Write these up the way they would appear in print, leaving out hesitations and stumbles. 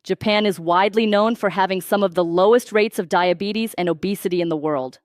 Japan is widely known for having some of the lowest rates of diabetes and obesity in the world.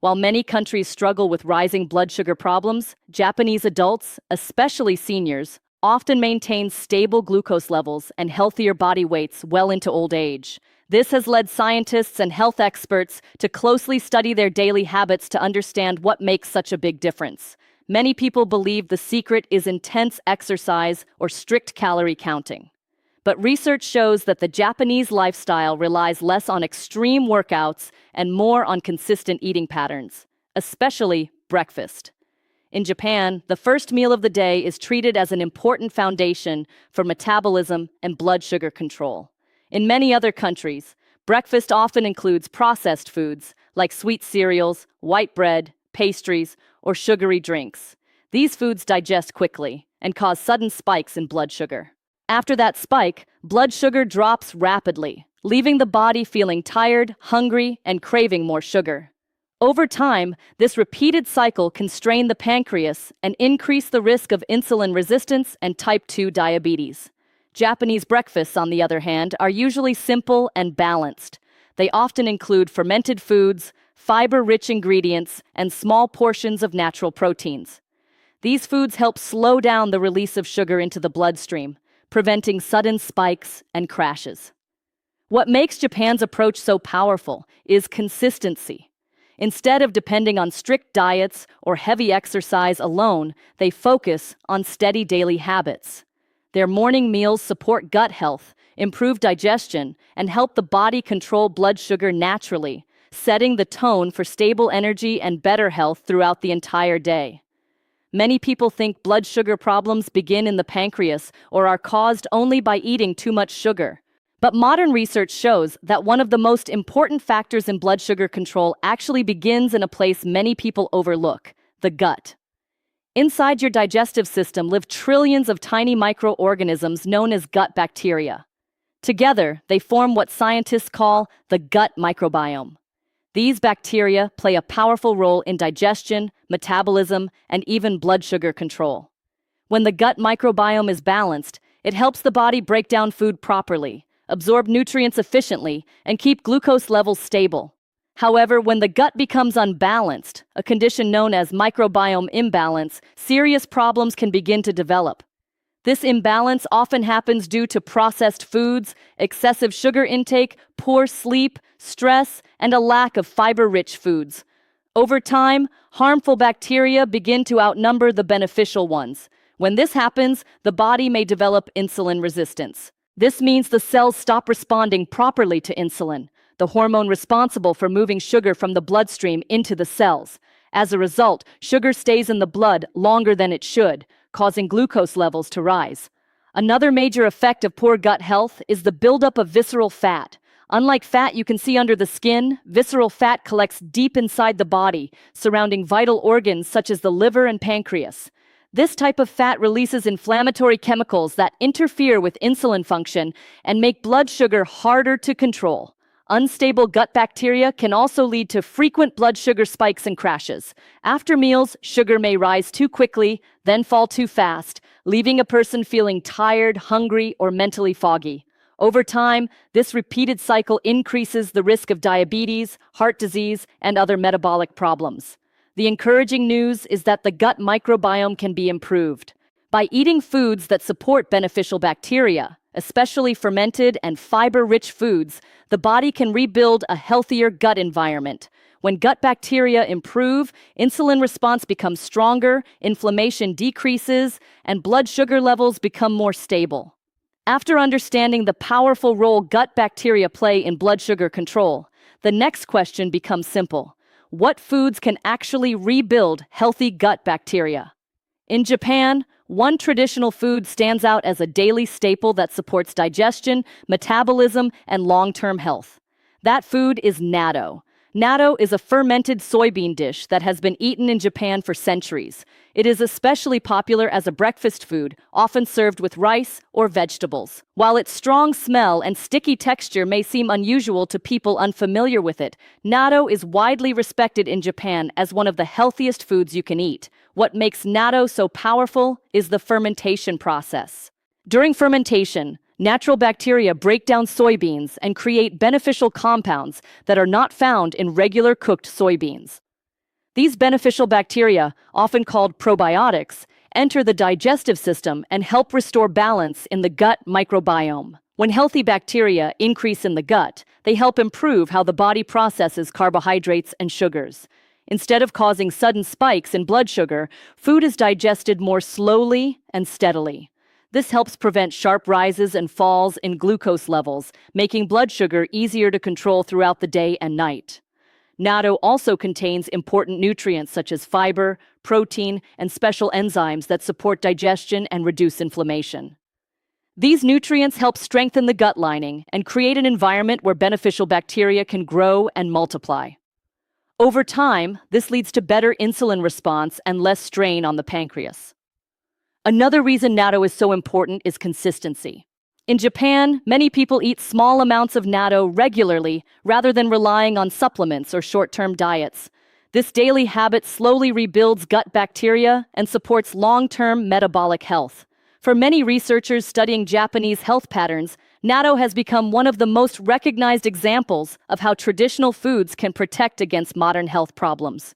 While many countries struggle with rising blood sugar problems, Japanese adults, especially seniors, often maintain stable glucose levels and healthier body weights well into old age. This has led scientists and health experts to closely study their daily habits to understand what makes such a big difference. Many people believe the secret is intense exercise or strict calorie counting. But research shows that the Japanese lifestyle relies less on extreme workouts and more on consistent eating patterns, especially breakfast. In Japan, the first meal of the day is treated as an important foundation for metabolism and blood sugar control. In many other countries, breakfast often includes processed foods like sweet cereals, white bread, pastries, or sugary drinks. These foods digest quickly and cause sudden spikes in blood sugar. After that spike, blood sugar drops rapidly, leaving the body feeling tired, hungry, and craving more sugar. Over time, this repeated cycle can strain the pancreas and increase the risk of insulin resistance and type 2 diabetes. Japanese breakfasts, on the other hand, are usually simple and balanced. They often include fermented foods, fiber-rich ingredients, and small portions of natural proteins. These foods help slow down the release of sugar into the bloodstream, preventing sudden spikes and crashes. What makes Japan's approach so powerful is consistency. Instead of depending on strict diets or heavy exercise alone, they focus on steady daily habits. Their morning meals support gut health, improve digestion, and help the body control blood sugar naturally, setting the tone for stable energy and better health throughout the entire day. Many people think blood sugar problems begin in the pancreas or are caused only by eating too much sugar. But modern research shows that one of the most important factors in blood sugar control actually begins in a place many people overlook: the gut. Inside your digestive system live trillions of tiny microorganisms known as gut bacteria. Together, they form what scientists call the gut microbiome. These bacteria play a powerful role in digestion, metabolism, and even blood sugar control. When the gut microbiome is balanced, it helps the body break down food properly, absorb nutrients efficiently, and keep glucose levels stable. However, when the gut becomes unbalanced, a condition known as microbiome imbalance, serious problems can begin to develop. This imbalance often happens due to processed foods, excessive sugar intake, poor sleep, stress, and a lack of fiber-rich foods. Over time, harmful bacteria begin to outnumber the beneficial ones. When this happens, the body may develop insulin resistance. This means the cells stop responding properly to insulin, the hormone responsible for moving sugar from the bloodstream into the cells. As a result, sugar stays in the blood longer than it should, causing glucose levels to rise. Another major effect of poor gut health is the buildup of visceral fat. Unlike fat you can see under the skin, visceral fat collects deep inside the body, surrounding vital organs such as the liver and pancreas. This type of fat releases inflammatory chemicals that interfere with insulin function and make blood sugar harder to control. Unstable gut bacteria can also lead to frequent blood sugar spikes and crashes. After meals, sugar may rise too quickly, then fall too fast, leaving a person feeling tired, hungry, or mentally foggy. Over time, this repeated cycle increases the risk of diabetes, heart disease, and other metabolic problems. The encouraging news is that the gut microbiome can be improved. By eating foods that support beneficial bacteria, especially fermented and fiber-rich foods, the body can rebuild a healthier gut environment. When gut bacteria improve, insulin response becomes stronger, inflammation decreases, and blood sugar levels become more stable. After understanding the powerful role gut bacteria play in blood sugar control, the next question becomes simple: what foods can actually rebuild healthy gut bacteria? In Japan, one traditional food stands out as a daily staple that supports digestion, metabolism, and long-term health. That food is natto. Natto is a fermented soybean dish that has been eaten in Japan for centuries. It is especially popular as a breakfast food, often served with rice or vegetables. While its strong smell and sticky texture may seem unusual to people unfamiliar with it, natto is widely respected in Japan as one of the healthiest foods you can eat. What makes natto so powerful is the fermentation process. During fermentation, Natural bacteria break down soybeans and create beneficial compounds that are not found in regular cooked soybeans. These beneficial bacteria, often called probiotics, enter the digestive system and help restore balance in the gut microbiome. When healthy bacteria increase in the gut, they help improve how the body processes carbohydrates and sugars. Instead of causing sudden spikes in blood sugar, food is digested more slowly and steadily. This helps prevent sharp rises and falls in glucose levels, making blood sugar easier to control throughout the day and night. Natto also contains important nutrients such as fiber, protein, and special enzymes that support digestion and reduce inflammation. These nutrients help strengthen the gut lining and create an environment where beneficial bacteria can grow and multiply. Over time, this leads to better insulin response and less strain on the pancreas. Another reason natto is so important is consistency. In Japan, many people eat small amounts of natto regularly rather than relying on supplements or short-term diets. This daily habit slowly rebuilds gut bacteria and supports long-term metabolic health. For many researchers studying Japanese health patterns, natto has become one of the most recognized examples of how traditional foods can protect against modern health problems.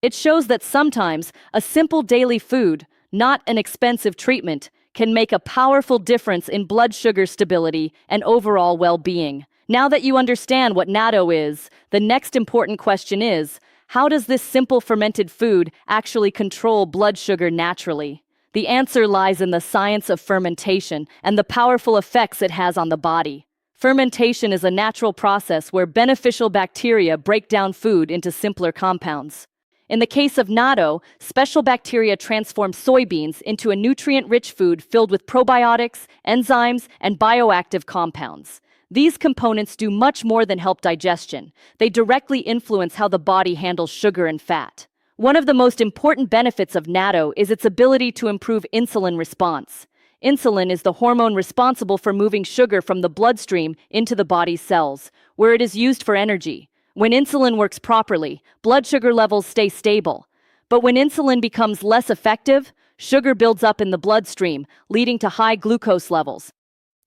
It shows that sometimes a simple daily food, not an expensive treatment, can make a powerful difference in blood sugar stability and overall well-being. Now that you understand what natto is, the next important question is, how does this simple fermented food actually control blood sugar naturally? The answer lies in the science of fermentation and the powerful effects it has on the body. Fermentation is a natural process where beneficial bacteria break down food into simpler compounds. In the case of natto, special bacteria transform soybeans into a nutrient-rich food filled with probiotics, enzymes, and bioactive compounds. These components do much more than help digestion. They directly influence how the body handles sugar and fat. One of the most important benefits of natto is its ability to improve insulin response. Insulin is the hormone responsible for moving sugar from the bloodstream into the body's cells, where it is used for energy. When insulin works properly, blood sugar levels stay stable. But when insulin becomes less effective, sugar builds up in the bloodstream, leading to high glucose levels.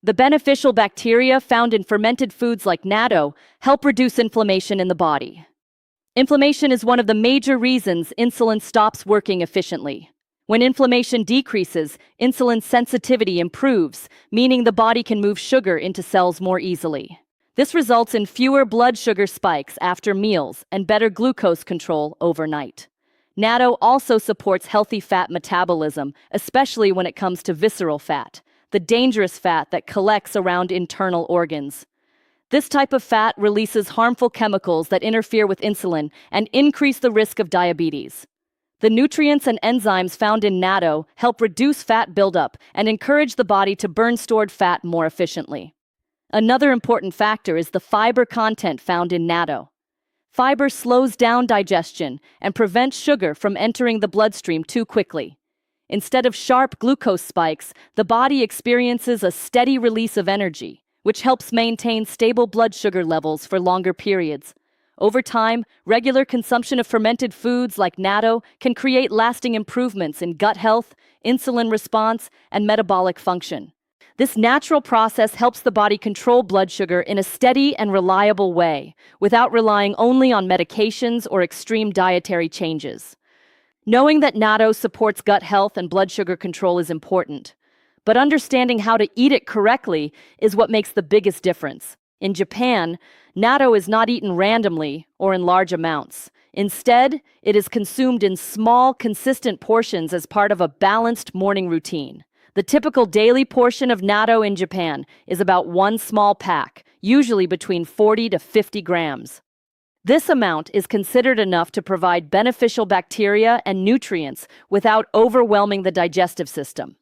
The beneficial bacteria found in fermented foods like natto help reduce inflammation in the body. Inflammation is one of the major reasons insulin stops working efficiently. When inflammation decreases, insulin sensitivity improves, meaning the body can move sugar into cells more easily. This results in fewer blood sugar spikes after meals and better glucose control overnight. Natto also supports healthy fat metabolism, especially when it comes to visceral fat, the dangerous fat that collects around internal organs. This type of fat releases harmful chemicals that interfere with insulin and increase the risk of diabetes. The nutrients and enzymes found in natto help reduce fat buildup and encourage the body to burn stored fat more efficiently. Another important factor is the fiber content found in natto. Fiber slows down digestion and prevents sugar from entering the bloodstream too quickly. Instead of sharp glucose spikes, the body experiences a steady release of energy, which helps maintain stable blood sugar levels for longer periods. Over time, regular consumption of fermented foods like natto can create lasting improvements in gut health, insulin response, and metabolic function. This natural process helps the body control blood sugar in a steady and reliable way, without relying only on medications or extreme dietary changes. Knowing that natto supports gut health and blood sugar control is important, but understanding how to eat it correctly is what makes the biggest difference. In Japan, natto is not eaten randomly or in large amounts. Instead, it is consumed in small, consistent portions as part of a balanced morning routine. The typical daily portion of natto in Japan is about one small pack, usually between 40 to 50 grams. This amount is considered enough to provide beneficial bacteria and nutrients without overwhelming the digestive system.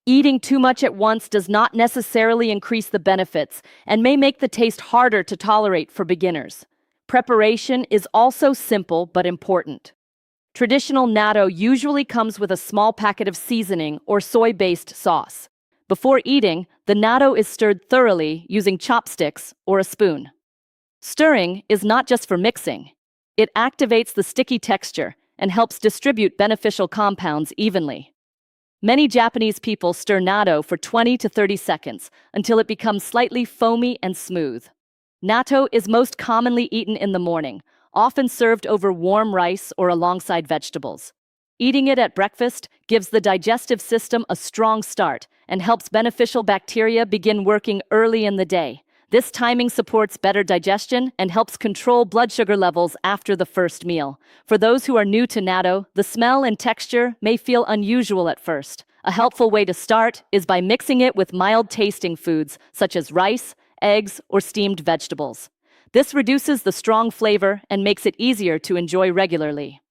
Eating too much at once does not necessarily increase the benefits and may make the taste harder to tolerate for beginners. Preparation is also simple but important. Traditional natto usually comes with a small packet of seasoning or soy-based sauce. Before eating, the natto is stirred thoroughly using chopsticks or a spoon. Stirring is not just for mixing. It activates the sticky texture and helps distribute beneficial compounds evenly. Many Japanese people stir natto for 20 to 30 seconds until it becomes slightly foamy and smooth. Natto is most commonly eaten in the morning, often served over warm rice or alongside vegetables. Eating it at breakfast gives the digestive system a strong start and helps beneficial bacteria begin working early in the day. This timing supports better digestion and helps control blood sugar levels after the first meal. For those who are new to natto, the smell and texture may feel unusual at first. A helpful way to start is by mixing it with mild-tasting foods such as rice, eggs, or steamed vegetables. This reduces the strong flavor and makes it easier to enjoy regularly.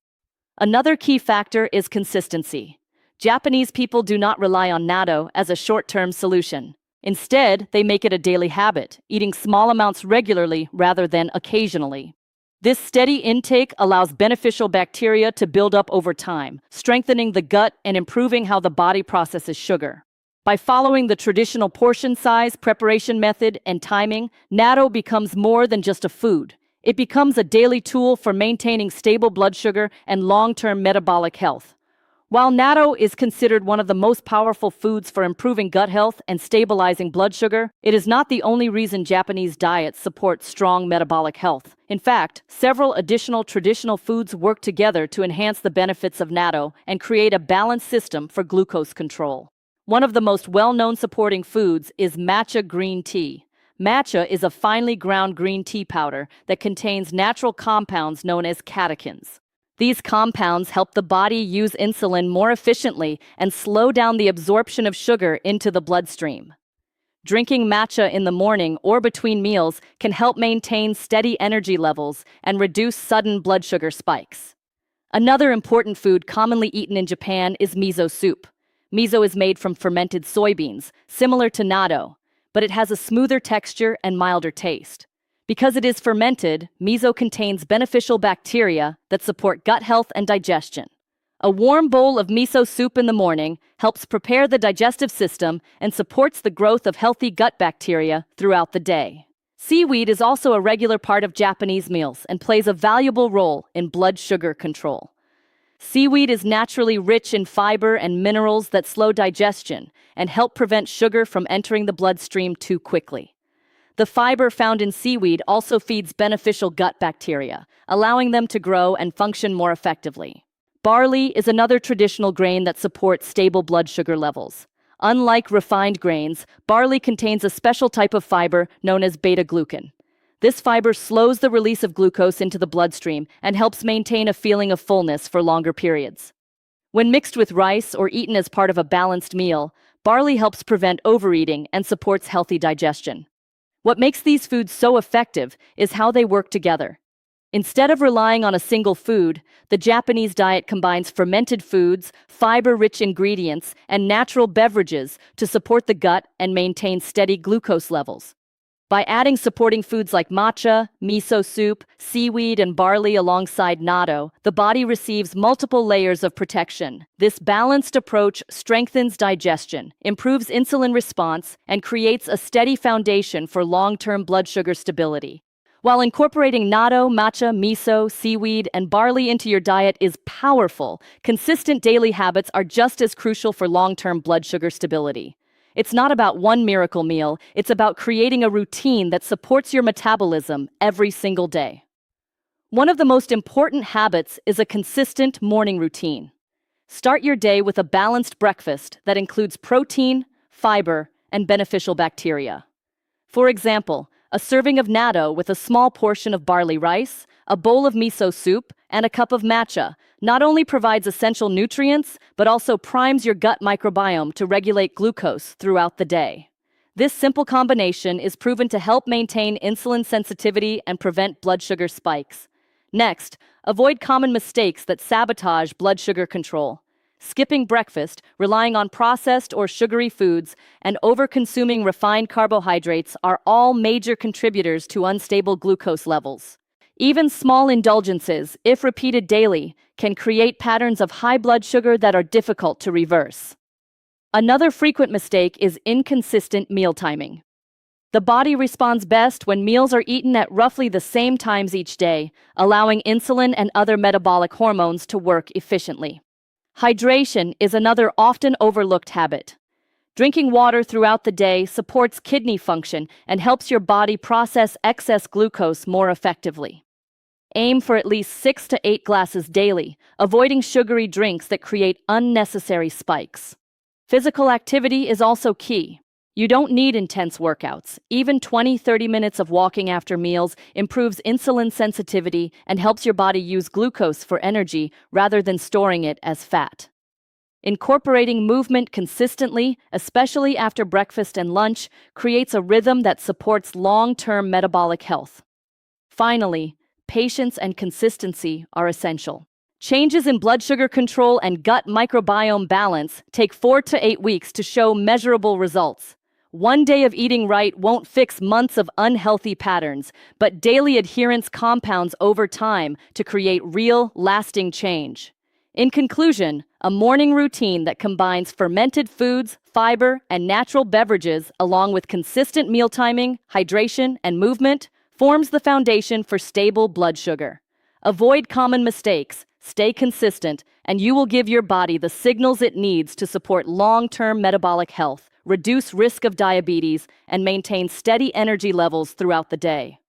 Another key factor is consistency. Japanese people do not rely on natto as a short-term solution. Instead, they make it a daily habit, eating small amounts regularly rather than occasionally. This steady intake allows beneficial bacteria to build up over time, strengthening the gut and improving how the body processes sugar. By following the traditional portion size, preparation method, and timing, natto becomes more than just a food. It becomes a daily tool for maintaining stable blood sugar and long-term metabolic health. While natto is considered one of the most powerful foods for improving gut health and stabilizing blood sugar, it is not the only reason Japanese diets support strong metabolic health. In fact, several additional traditional foods work together to enhance the benefits of natto and create a balanced system for glucose control. One of the most well-known supporting foods is matcha green tea. Matcha is a finely ground green tea powder that contains natural compounds known as catechins. These compounds help the body use insulin more efficiently and slow down the absorption of sugar into the bloodstream. Drinking matcha in the morning or between meals can help maintain steady energy levels and reduce sudden blood sugar spikes. Another important food commonly eaten in Japan is miso soup. Miso is made from fermented soybeans, similar to natto, but it has a smoother texture and milder taste. Because it is fermented, miso contains beneficial bacteria that support gut health and digestion. A warm bowl of miso soup in the morning helps prepare the digestive system and supports the growth of healthy gut bacteria throughout the day. Seaweed is also a regular part of Japanese meals and plays a valuable role in blood sugar control. Seaweed is naturally rich in fiber and minerals that slow digestion and help prevent sugar from entering the bloodstream too quickly. The fiber found in seaweed also feeds beneficial gut bacteria, allowing them to grow and function more effectively. Barley is another traditional grain that supports stable blood sugar levels. Unlike refined grains, barley contains a special type of fiber known as beta-glucan. This fiber slows the release of glucose into the bloodstream and helps maintain a feeling of fullness for longer periods. When mixed with rice or eaten as part of a balanced meal, barley helps prevent overeating and supports healthy digestion. What makes these foods so effective is how they work together. Instead of relying on a single food, the Japanese diet combines fermented foods, fiber-rich ingredients, and natural beverages to support the gut and maintain steady glucose levels. By adding supporting foods like matcha, miso soup, seaweed, and barley alongside natto, the body receives multiple layers of protection. This balanced approach strengthens digestion, improves insulin response, and creates a steady foundation for long-term blood sugar stability. While incorporating natto, matcha, miso, seaweed, and barley into your diet is powerful, consistent daily habits are just as crucial for long-term blood sugar stability. It's not about one miracle meal, it's about creating a routine that supports your metabolism every single day. One of the most important habits is a consistent morning routine. Start your day with a balanced breakfast that includes protein, fiber, and beneficial bacteria. For example, a serving of natto with a small portion of barley rice, a bowl of miso soup, and a cup of matcha not only provides essential nutrients, but also primes your gut microbiome to regulate glucose throughout the day. This simple combination is proven to help maintain insulin sensitivity and prevent blood sugar spikes. Next, avoid common mistakes that sabotage blood sugar control. Skipping breakfast, relying on processed or sugary foods, and over-consuming refined carbohydrates are all major contributors to unstable glucose levels. Even small indulgences, if repeated daily, can create patterns of high blood sugar that are difficult to reverse. Another frequent mistake is inconsistent meal timing. The body responds best when meals are eaten at roughly the same times each day, allowing insulin and other metabolic hormones to work efficiently. Hydration is another often overlooked habit. Drinking water throughout the day supports kidney function and helps your body process excess glucose more effectively. Aim for at least 6 to 8 glasses daily, avoiding sugary drinks that create unnecessary spikes. Physical activity is also key. You don't need intense workouts. Even 20-30 minutes of walking after meals improves insulin sensitivity and helps your body use glucose for energy rather than storing it as fat. Incorporating movement consistently, especially after breakfast and lunch, creates a rhythm that supports long-term metabolic health. Finally, patience and consistency are essential. Changes in blood sugar control and gut microbiome balance take 4 to 8 weeks to show measurable results. One day of eating right won't fix months of unhealthy patterns, but daily adherence compounds over time to create real, lasting change. In conclusion, a morning routine that combines fermented foods, fiber, and natural beverages, along with consistent meal timing, hydration, and movement, forms the foundation for stable blood sugar. Avoid common mistakes, stay consistent, and you will give your body the signals it needs to support long-term metabolic health, reduce risk of diabetes, and maintain steady energy levels throughout the day.